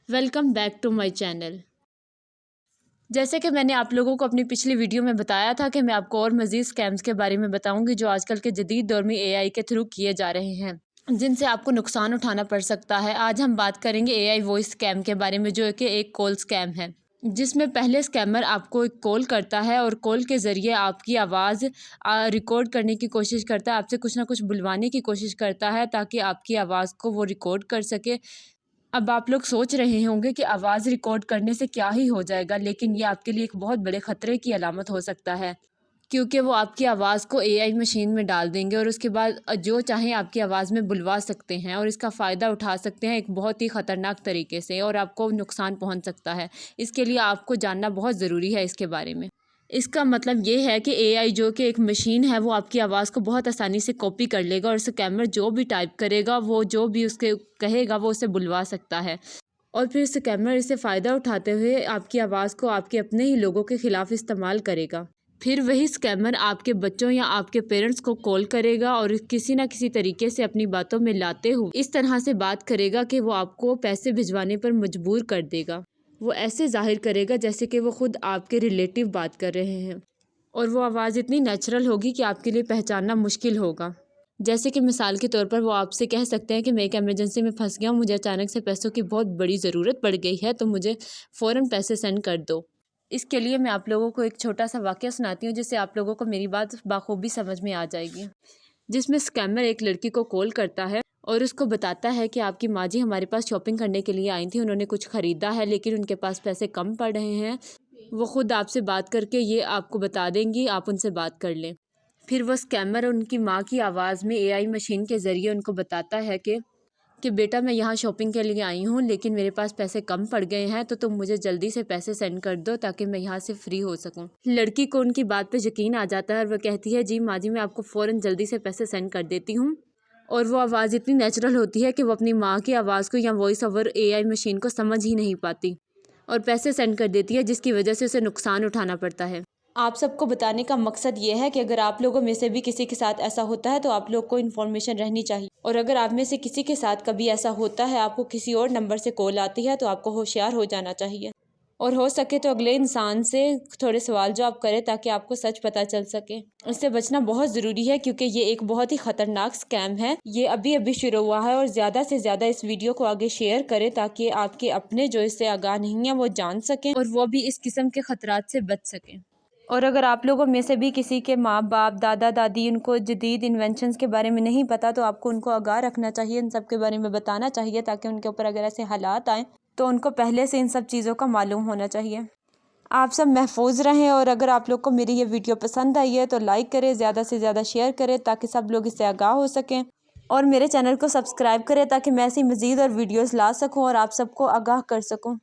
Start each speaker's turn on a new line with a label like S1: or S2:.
S1: Welcome back to my channel. जैसे कि मैंने आप लोगों को अपनी पिछली वीडियो में बताया था कि मैं आपको और मज़ीद स्कैम्स के बारे में बताऊंगी जो आजकल के जदीद दौर में एआई के थ्रू किए जा रहे हैं, जिनसे आपको नुकसान उठाना पड़ सकता है। आज हम बात करेंगे एआई वॉइस स्कैम के बारे में, जो कि एक कॉल स्कैम है, जिसमें पहले स्कैमर आपको एक कॉल करता है और कॉल के ज़रिए आपकी आवाज़ रिकॉर्ड करने की कोशिश करता है, आपसे कुछ ना कुछ बुलवाने की कोशिश करता है ताकि आपकी आवाज़ को वो रिकॉर्ड कर सके। अब आप लोग सोच रहे होंगे कि आवाज़ रिकॉर्ड करने से क्या ही हो जाएगा, लेकिन ये आपके लिए एक बहुत बड़े ख़तरे की अलामत हो सकता है, क्योंकि वो आपकी आवाज़ को एआई मशीन में डाल देंगे और उसके बाद जो चाहें आपकी आवाज़ में बुलवा सकते हैं और इसका फ़ायदा उठा सकते हैं एक बहुत ही ख़तरनाक तरीके से, और आपको नुकसान पहुंच सकता है। इसके लिए आपको जानना बहुत ज़रूरी है इसके बारे में। इसका मतलब ये है कि एआई जो कि एक मशीन है, वो आपकी आवाज़ को बहुत आसानी से कॉपी कर लेगा और स्कैमर जो भी टाइप करेगा, वो जो भी उसके कहेगा, वो उसे बुलवा सकता है। और फिर स्कैमर इसे फ़ायदा उठाते हुए आपकी आवाज़ को आपके अपने ही लोगों के ख़िलाफ़ इस्तेमाल करेगा। फिर वही स्कैमर आपके बच्चों या आपके पेरेंट्स को कॉल करेगा और किसी ना किसी तरीके से अपनी बातों में लाते हुए इस तरह से बात करेगा कि वो आपको पैसे भिजवाने पर मजबूर कर देगा। वो ऐसे जाहिर करेगा जैसे कि वो खुद आपके रिलेटिव बात कर रहे हैं, और वो आवाज़ इतनी नेचुरल होगी कि आपके लिए पहचानना मुश्किल होगा। जैसे कि मिसाल के तौर पर वो आपसे कह सकते हैं कि मैं एक इमरजेंसी में फंस गया हूँ, मुझे अचानक से पैसों की बहुत बड़ी ज़रूरत पड़ गई है, तो मुझे फ़ौरन पैसे सेंड कर दो। इसके लिए मैं आप लोगों को एक छोटा सा वाक़या सुनाती हूँ, जिससे आप लोगों को मेरी बात बाखूबी समझ में आ जाएगी। जिसमें स्कैमर एक लड़की को कॉल करता है और उसको बताता है कि आपकी माँ जी हमारे पास शॉपिंग करने के लिए आई थी, उन्होंने कुछ ख़रीदा है लेकिन उनके पास पैसे कम पड़ रहे हैं, वो ख़ुद आपसे बात करके ये आपको बता देंगी, आप उनसे बात कर लें। फिर वो स्कैमर उनकी माँ की आवाज़ में एआई मशीन के ज़रिए उनको बताता है कि बेटा मैं यहाँ शॉपिंग के लिए आई हूँ लेकिन मेरे पास पैसे कम पड़ गए हैं, तो तुम मुझे जल्दी से पैसे सेंड कर दो ताकि मैं यहाँ से फ्री हो सकूँ। लड़की को उनकी बात पे यकीन आ जाता है और वह कहती है जी माँ जी, मैं आपको फ़ौरन जल्दी से पैसे सेंड कर देती हूँ। और वो आवाज़ इतनी नेचुरल होती है कि वो अपनी माँ की आवाज़ को या वॉइस ओवर एआई मशीन को समझ ही नहीं पाती और पैसे सेंड कर देती है, जिसकी वजह से उसे नुकसान उठाना पड़ता है। आप सबको बताने का मकसद ये है कि अगर आप लोगों में से भी किसी के साथ ऐसा होता है तो आप लोग को इन्फॉर्मेशन रहनी चाहिए, और अगर आप में से किसी के साथ कभी ऐसा होता है, आपको किसी और नंबर से कॉल आती है, तो आपको होशियार हो जाना चाहिए और हो सके तो अगले इंसान से थोड़े सवाल जवाब करें ताकि आपको सच पता चल सके। इससे बचना बहुत ज़रूरी है क्योंकि ये एक बहुत ही ख़तरनाक स्कैम है। ये अभी अभी शुरू हुआ है और ज़्यादा से ज़्यादा इस वीडियो को आगे शेयर करें ताकि आपके अपने जो इससे आगाह नहीं है वो जान सकें और वो भी इस किस्म के ख़तरात से बच सकें। और अगर आप लोगों में से भी किसी के माँ बाप दादा दादी उनको जदीद इन्वेंशंस के बारे में नहीं पता, तो आपको उनको आगाह रखना चाहिए, इन सब के बारे में बताना चाहिए ताकि उनके ऊपर अगर ऐसे हालात आएँ तो उनको पहले से इन सब चीज़ों का मालूम होना चाहिए। आप सब महफूज रहें, और अगर आप लोग को मेरी ये वीडियो पसंद आई है तो लाइक करें, ज़्यादा से ज़्यादा शेयर करें ताकि सब लोग इससे आगाह हो सकें, और मेरे चैनल को सब्सक्राइब करें ताकि मैं ऐसी मज़ीद और वीडियोज़ ला सकूँ और आप सबको आगाह कर सकूँ।